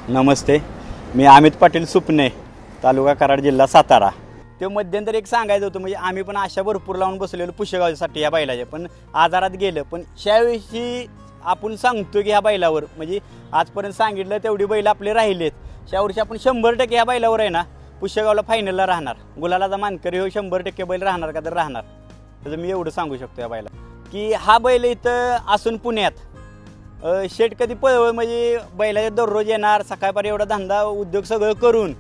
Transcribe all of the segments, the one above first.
नमस्ते, मी अमित पाटील सुपणे, तालुका कराड, जिल्हा सातारा. ते मध्यंतरी एक सांगायचं होतं, म्हणजे आम्ही पण आशा भरपूर लावून बसलेलो पुष्यगावसाठी या बैलाच्या, पण आजारात गेलं. पण त्यावेळी आपण सांगतो की ह्या बैलावर, म्हणजे आजपर्यंत सांगितलं तेवढी बैल आपले राहिलेत. त्यावर्षी आपण 100% ह्या बैलावर आहे ना पुष्यगावला फायनलला राहणार. गुलालाचा मानकरी हो 100% बैल राहणार का तर राहणार. त्याचं मी एवढं सांगू शकतो या बैला की हा बैल इथं असून पुण्यात शेट कधी म्हणजे बैलाच्या दररोज येणार, सकाळपारी एवढा धंदा उद्योग सगळं करून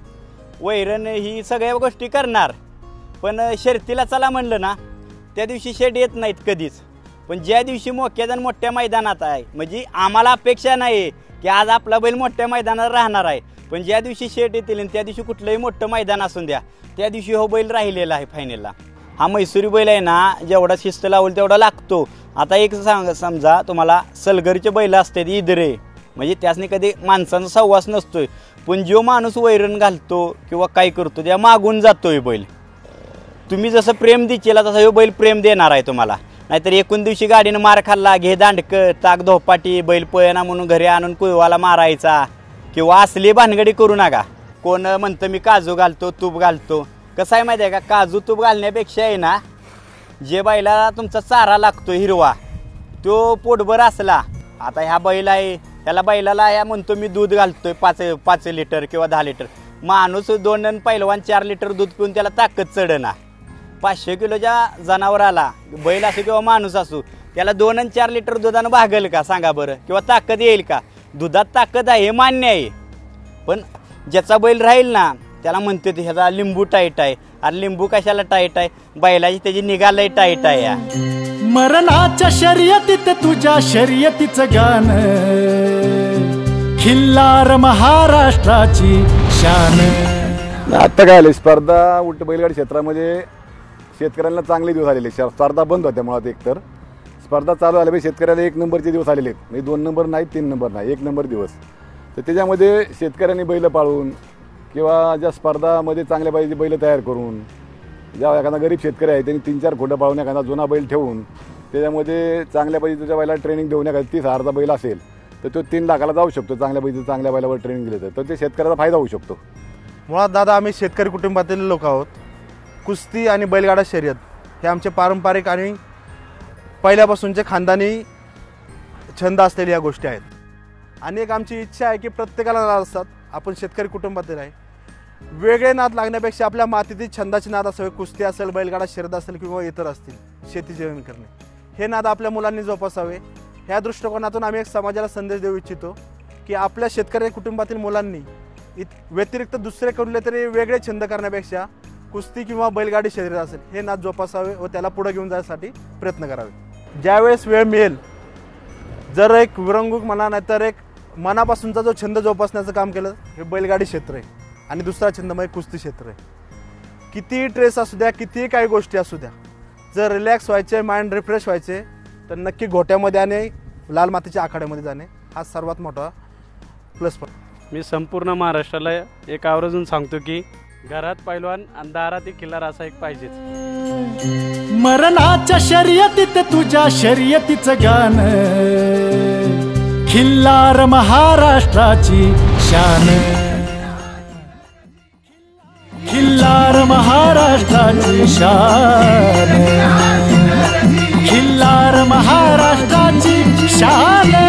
वैरण ही सगळ्या गोष्टी करणार. पण शर्तीला चला म्हणलं ना त्या दिवशी शेट येत नाहीत कधीच. पण ज्या दिवशी मोठ्या मैदानात आहे, म्हणजे आम्हाला अपेक्षा नाही की आज आपला बैल मोठ्या मैदानात राहणार आहे, पण ज्या दिवशी शेट येतील आणि त्या दिवशी कुठलंही मोठं मैदान असून द्या, त्या दिवशी हो बैल राहिलेला आहे फायनलला. हा म्हैसूरी बैल आहे ना, जेवढा शिस्त लावल तेवढा लागतो. आता एक समजा तुम्हाला सलगरचे बैल असतात इदरे, म्हणजे त्यासनी कधी माणसांचा सहवास नसतोय, पण जो माणूस वैरण घालतो किंवा काय करतो त्या मागून जातोय बैल. तुम्ही जसं प्रेम देचेला तसा ह्यो बैल प्रेम देणार आहे तुम्हाला. नाहीतर एकूण दिवशी गाडीनं मार खाल्ला, घे दांडकं, टाक धोपाटी, बैल पळना म्हणून घरी आणून कुळवाला मारायचा किंवा असली भानगडी करू नका. कोण म्हणतं मी काजू घालतो, तूप घालतो. कसं आहे माहिती आहे का, काजू तूप घालण्यापेक्षा आहे ना, जे बैलाला तुमचा चारा लागतो हिरवा तो पोटभर असला. आता ह्या बैल आहे, ह्याला बैलाला ह्या म्हणतो मी दूध घालतोय 5 लिटर किंवा 10 लिटर. माणूस 2 आणि पहिलवान 4 लिटर दूध पिऊन त्याला ताकद चढना. 500 किलोच्या जनावराला बैल असो किंवा माणूस असो, त्याला 2 आणि 4 लिटर दुधानं भागल का सांगा बरं, किंवा ताकद येईल का? दुधात ताकद आहे हे मान्य आहे, पण ज्याचा बैल राहील ना त्याला म्हणते ते ह्याचा लिंबू टाईट आहे. अरे लिंबू कशाला टाईट आहे, बैलाची त्याची निगा लय टाईट आहे. या मरणाच्या शर्यतीत तुझ्या शर्यतीचं गाण, खिल्लार महाराष्ट्राची शान. आता काय आले स्पर्धा उलट बैलगाडी क्षेत्रामध्ये शेतकऱ्यांना चांगले दिवस आलेले. स्पर्धा बंद होत्या मुळात. एकतर स्पर्धा चालू झाल्या शेतकऱ्याला 1 नंबरचे दिवस आलेले आहेत, म्हणजे 2 नंबर नाही, 3 नंबर नाही, 1 नंबर दिवस. तर त्याच्यामध्ये शेतकऱ्यांनी बैल पाळून किंवा ज्या स्पर्धामध्ये चांगल्या पाहिजे बैल तयार करून, ज्या एखादा गरीब शेतकरी आहे त्यांनी 3-4 खोटं पाळून एखादा जुना बैल ठेवून त्याच्यामध्ये चांगल्या पाहिजे तुझ्या बैलाला ट्रेनिंग देऊन एखादा 30,000चा बैल असेल तर तो 3 लाखाला जाऊ शकतो. चांगल्या पाहिजे चांगल्या बैलावर ट्रेनिंग दिलं तर ते शेतकऱ्याचा फायदा होऊ शकतो. मुळात दादा आम्ही शेतकरी कुटुंबातील लोक आहोत. कुस्ती आणि बैलगाडा शर्यत हे आमचे पारंपरिक आणि पहिल्यापासूनचे खानदानी छंद असलेल्या या गोष्टी आहेत. आणि एक आमची इच्छा आहे की प्रत्येकाला नाद असतात, आपण शेतकरी कुटुंबातील आहे, वेगळे नाद लागण्यापेक्षा आपल्या मातीतील छंदाचे नाद असावे. कुस्ती असेल, बैलगाडा शर्यत असेल किंवा इतर असतील, शेती जेवण करणे, हे नाद आपल्या मुलांनी जोपासावे. ह्या दृष्टिकोनातून आम्ही एक समाजाला संदेश देऊ इच्छितो की आपल्या शेतकरी कुटुंबातील मुलांनी व्यतिरिक्त दुसरे कुठले तरी वेगळे छंद करण्यापेक्षा कुस्ती किंवा बैलगाडी शर्यत असेल हे नाद जोपासावे व त्याला पुढे घेऊन जाण्यासाठी प्रयत्न करावे. ज्यावेळेस वेळ मिळेल, जर एक विरंगुक म्हणा नाहीतर एक मनापासूनचा जो छंद जोपासण्याचं काम केलं हे बैलगाडी क्षेत्र आहे. आणि दुसरा छंद म्हणजे कुस्ती क्षेत्र आहे. कितीही ट्रेस असू द्या, कितीही काही गोष्टी असू द्या, जर रिलॅक्स व्हायचे, माइंड रिफ्रेश व्हायचे तर नक्की गोट्यामध्ये आणि लाल मातीच्या आखाड्यामध्ये जाणे हा सर्वात मोठा प्लस पॉईंट. मी संपूर्ण महाराष्ट्राला एक आवर्जून सांगतो की घरात पैलवान आणि दारात खिल्लार असा एक पाहिजेच. मरणाच्या शर्यतीत तुझ्या शर्यतीचं गाण, खिल्लार महाराष्ट्राची शान. खिल्लार महाराष्ट्राची शान, खिल्लार महाराष्ट्राची शान.